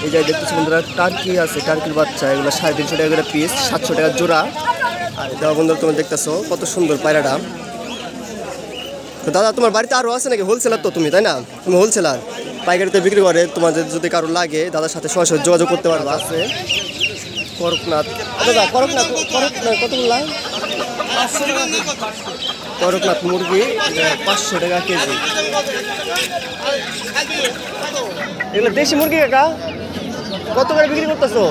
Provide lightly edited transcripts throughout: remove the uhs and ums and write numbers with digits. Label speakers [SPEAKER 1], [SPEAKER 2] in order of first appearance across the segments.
[SPEAKER 1] এই যে দেখতেছি বন্ধুরা টার্কি আছে, টার্কির বাচ্চা, এগুলো 350 টাকা করে পিস, 700 টাকা জোড়া। আর দেওয়া বন্ধুরা তোমরা দেখতেছো কত সুন্দর পায়রাটা। তো দাদা তোমার বাড়িতে আরও আছে নাকি? হোলসেলার তো তুমি, তাই না? তুমি হোলসেলার, পাইকারিতে বিক্রি করে। তোমাদের যদি কারো লাগে দাদার সাথে সরাসরি যোগাযোগ করতে পারবা। আছে করকনাথ, দাদা করকনাথ কত বললাম? করকনাথ মুরগি 500 টাকা কেজি। এগুলো দেশি মুরগি কাকা, কত করে বিক্রি করতেছো?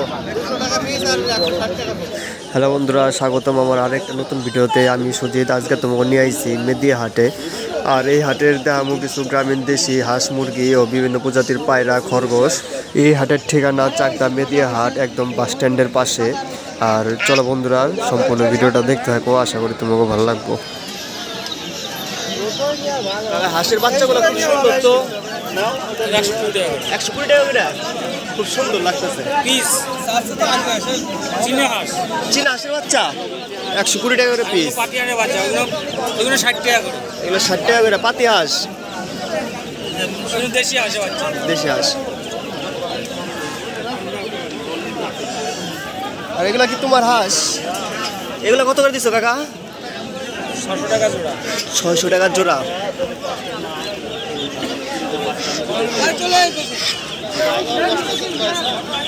[SPEAKER 1] হ্যালো বন্ধুরা, স্বাগতম আমার আরেকটা নতুন ভিডিওতে। আমি সুজিত। আজকে তোমাকে নিয়ে আইছি মেদিয়া হাটে। আর এই হাটের দামও কিছু গ্রামীণ দেশি হাঁস মুরগি ও বিভিন্ন প্রজাতির পায়রা খরগোশ। এই হাটের ঠিকানা চাকদা মেদিয়া হাট, একদম বাস স্ট্যান্ডের পাশে। আর চলো বন্ধুরা, সম্পূর্ণ ভিডিওটা দেখতে থাকো, আশা করি তোমাকে ভালো লাগবে। হাঁসের বাচ্চাগুলো খুব সুন্দর, তো 120 টাকা করে, খুব সুন্দর লাগতেছে। চীনা হাঁসের বাচ্চা 120 টাকা করে পিস।
[SPEAKER 2] 60 টাকা করে,
[SPEAKER 1] এগুলো 60 টাকা করে। পাতি হাঁস, দেশি হাঁস। আর এগুলা কি তোমার হাঁস? এগুলো কত করে দিছো কাকা?
[SPEAKER 2] 600 টাকা জোড়া।
[SPEAKER 1] 600 টাকা জোড়া।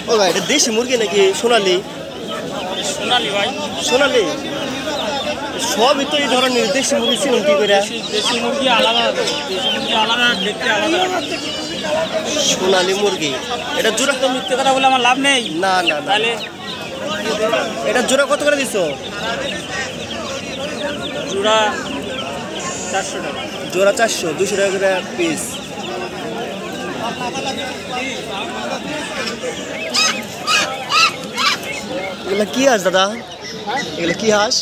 [SPEAKER 1] ও ভাই, এটা দেশি মুরগি নাকি সোনালি?
[SPEAKER 2] সোনালি ভাই,
[SPEAKER 1] সোনালি। সবই তো এই ধরনের দেশি মুরগি ছিল কি করে?
[SPEAKER 2] দেশি মুরগি আলাদা, দেশি মুরগি আলাদা, দেখতে আলাদা।
[SPEAKER 1] সোনালি মুরগি, এটা জোড়া
[SPEAKER 2] তো মিথ্যে কথা বলে আমার লাভ নেই।
[SPEAKER 1] না না, তাহলে এটা জোড়া কত করে দিছো?
[SPEAKER 2] জোড়া 400 টাকা।
[SPEAKER 1] জোড়া 400, 200 টাকা করে পিস। এগুলা কি হাঁস দাদা? এগুলা কি হাঁস?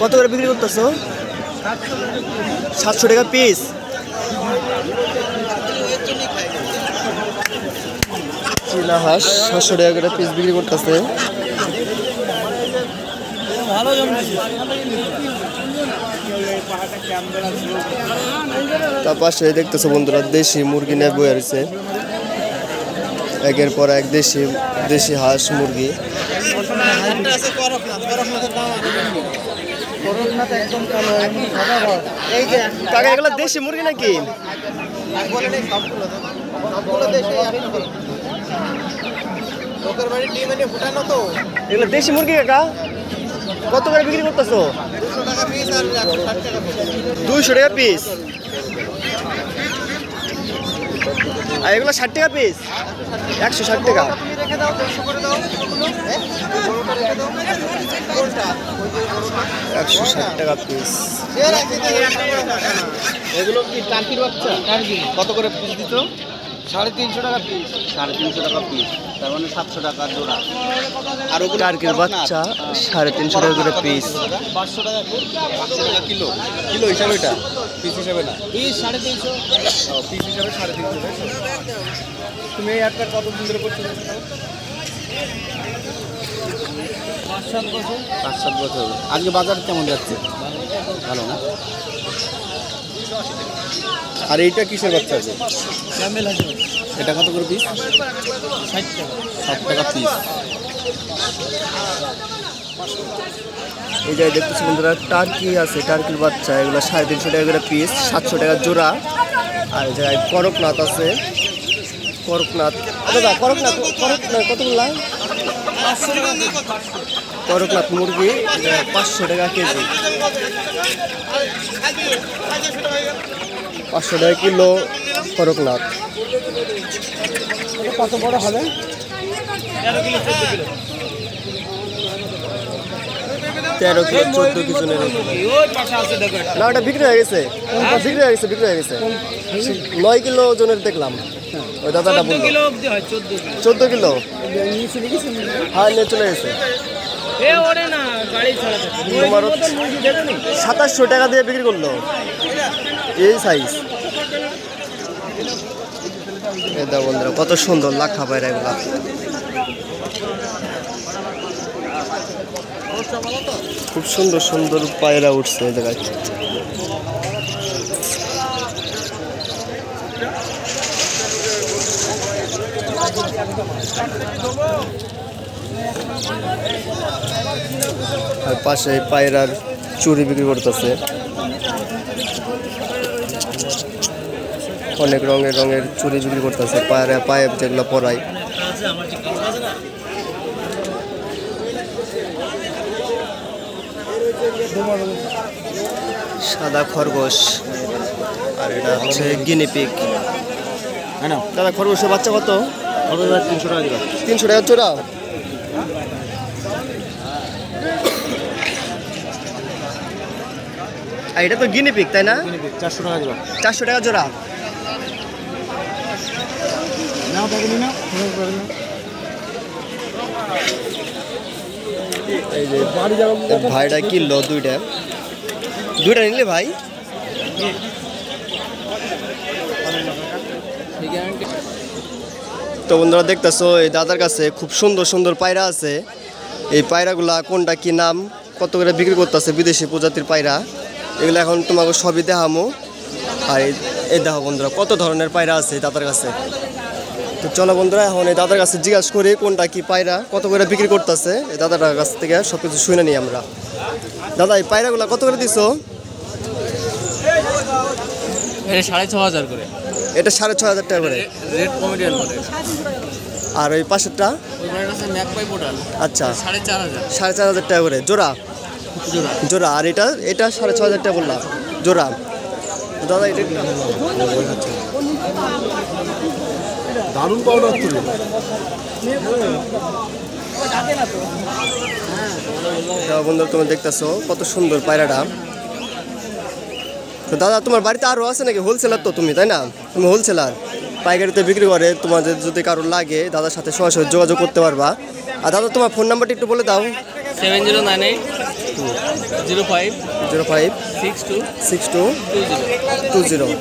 [SPEAKER 1] কত করে বিক্রি করতেছো? 700 টাকা পিস। চীনা হাঁস 700 টাকা করে পিস বিক্রি করতেছে। তার পাশে দেখতেছো বন্ধুরা দেশি মুরগি নিয়ে বয়ে রয়েছে, একের পর এক দেশি হাঁস মুরগি। কাকা এগুলো দেশি মুরগি নাকি? এগুলো দেশি মুরগি কাকা, কত করে বিক্রি করতেছো? 200 টাকা পিস। আর এগুলো 60 টাকা পিস, 160 টাকা। পিস। এগুলো কি টার্কির বাচ্চা? কত করে পিস দিত?
[SPEAKER 2] 350 টাকা পিস।
[SPEAKER 1] 350 টাকা পিস,
[SPEAKER 2] তার মানে 700 টাকা জোড়া।
[SPEAKER 1] আর টার্কির বাচ্চা 350 টাকা করে পিস।
[SPEAKER 2] 500 টাকা,
[SPEAKER 1] 500 টাকা কিলো। কিলো হিসাবে এটা, পিস হিসাবে না?
[SPEAKER 2] পিস 350।
[SPEAKER 1] পিস হিসাবে 350। তুমি এই একটা কতদিন ধরে করছো?
[SPEAKER 2] 5-7 বছর। আজকে বাজার কেমন যাচ্ছে? ভালো না?
[SPEAKER 1] আর এইটা কিসের বাচ্চা আছে?
[SPEAKER 2] এটা কত করে পিস? 60 টাকা পিস।
[SPEAKER 1] এই যে দেখতেছি বন্ধুরা টার্কি আছে, টার্কির বাচ্চা, এগুলো 350 টাকা করে পিস, 700 টাকা জোড়া। আর এই জায়গায় করকনাথ আছে, করকনাথ। দাদা করকনাথ কত বললাম? করকনাথ মুরগি 500 টাকা কেজি, 500 টাকা কিলো করকনাথ।
[SPEAKER 2] কত বড় হবে? 13 কিলো
[SPEAKER 1] 13 কিলো 14 কেজি। না ওটা বিক্রি হয়ে গেছে, বিক্রি হয়ে গেছে। 9 কিলো ওজনের দেখলাম, ওই দাদাটা বলল 14 কিলো। হ্যাঁ নিয়ে চলে গেছে। তোমার 2700 টাকা দিয়ে বিক্রি করলো, এই সাইজ। এটা বন্ধুরা কত সুন্দর লাখা পায়রা এগুলা। খুব সুন্দর সুন্দর পায়রা উঠছে এই জায়গায়। আর পাশে পায়রার চুরি বিক্রি করতেছে, অনেক রঙের চুরি বিক্রি করতেছে, পায়ে যেগুলো পরায়। সাদা খরগোশ, আর এটা হচ্ছে গিনিপিগ। দাদা খরগোশের বাচ্চা কত?
[SPEAKER 2] 300 টাকা জোড়া।
[SPEAKER 1] 300 টাকা জোড়া। আর এটা তো গিনিপিগ তাই না?
[SPEAKER 2] 400 টাকা জোড়া।
[SPEAKER 1] 400 টাকা জোড়া। এই যে ভাইটা কিনলো দুইটা নিলে ভাই। তো বন্ধুরা দেখতেছো এই দাদার কাছে খুব সুন্দর পায়রা আছে। এই পায়রাগুলা কোনটা কি নাম, কত করে বিক্রি করতেছে, বিদেশি প্রজাতির পায়রা, এগুলো এখন তোমাকে সবই দেখামো। আর এই দেখো বন্ধুরা কত ধরনের পায়রা আছে এই দাদার কাছে। তো চলো বন্ধুরা এখন এই দাদার কাছে জিজ্ঞাসা করি কোনটা কি পায়রা, কত করে বিক্রি করতেছে। এই দাদাটার কাছ থেকে সব কিছু শুনে নিই আমরা। দাদা এই পায়রাগুলা কত করে দিছো?
[SPEAKER 3] এটা 6500 করে।
[SPEAKER 1] এটা 6500 টাকা করে
[SPEAKER 3] রেড কমেডিয়ান করে।
[SPEAKER 1] আর ওই পাশেরটা?
[SPEAKER 3] ওই পায়রাটা আছে ম্যাকপাই পোর্টাল।
[SPEAKER 1] আচ্ছা
[SPEAKER 3] 4500।
[SPEAKER 1] 4500 টাকা করে জোড়া। জোড়া। আর এটা 6500 টাকা বললাম জোড়া। দাদা এটা
[SPEAKER 2] দারুণ পাউডার তুলে।
[SPEAKER 1] বন্ধুরা তোমরা দেখতেছো কত সুন্দর পায়রাটা। তো দাদা তোমার বাড়িতে আরও আছে নাকি? হোলসেলার তো তুমি, তাই না? তুমি হোলসেলার, পাইকারিতে বিক্রি করে। তোমাদের যদি কারো লাগে দাদার সাথে সরাসরি যোগাযোগ করতে পারবা। আর দাদা তোমার ফোন নাম্বারটা একটু বলে দাও।
[SPEAKER 3] 7098 05
[SPEAKER 1] 05
[SPEAKER 3] 62
[SPEAKER 1] 62
[SPEAKER 3] 20।
[SPEAKER 1] 20।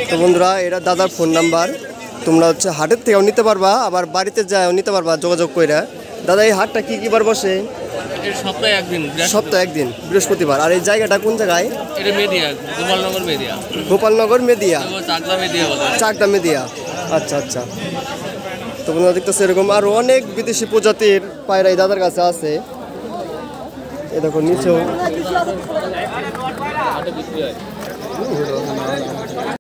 [SPEAKER 1] তো বন্ধুরা এটা দাদার ফোন নাম্বার। তোমরা হচ্ছে হাটের থেকেও নিতে পারবা, আবার বাড়িতে যাও নিতে পারবা যোগাযোগ করে। দাদা এই হাটটা কি বার বসে?
[SPEAKER 3] এর সপ্তাহে একদিন,
[SPEAKER 1] সপ্তাহে একদিন, বৃহস্পতিবার। আর এই জায়গাটা কোন জায়গায়?
[SPEAKER 3] এটা মেদিয়া, গোপালনগর মেদিয়া।
[SPEAKER 1] গোপালনগর মেদিয়া,
[SPEAKER 3] চাকদা মেদিয়া বলে।
[SPEAKER 1] চাকদা মেদিয়া। আচ্ছা। তো বন্ধুরা দেখতেছে এরকম আরো অনেক বিদেশি প্রজাতির পায়রা এই দাদার কাছে আছে। এ দেখো নিচেও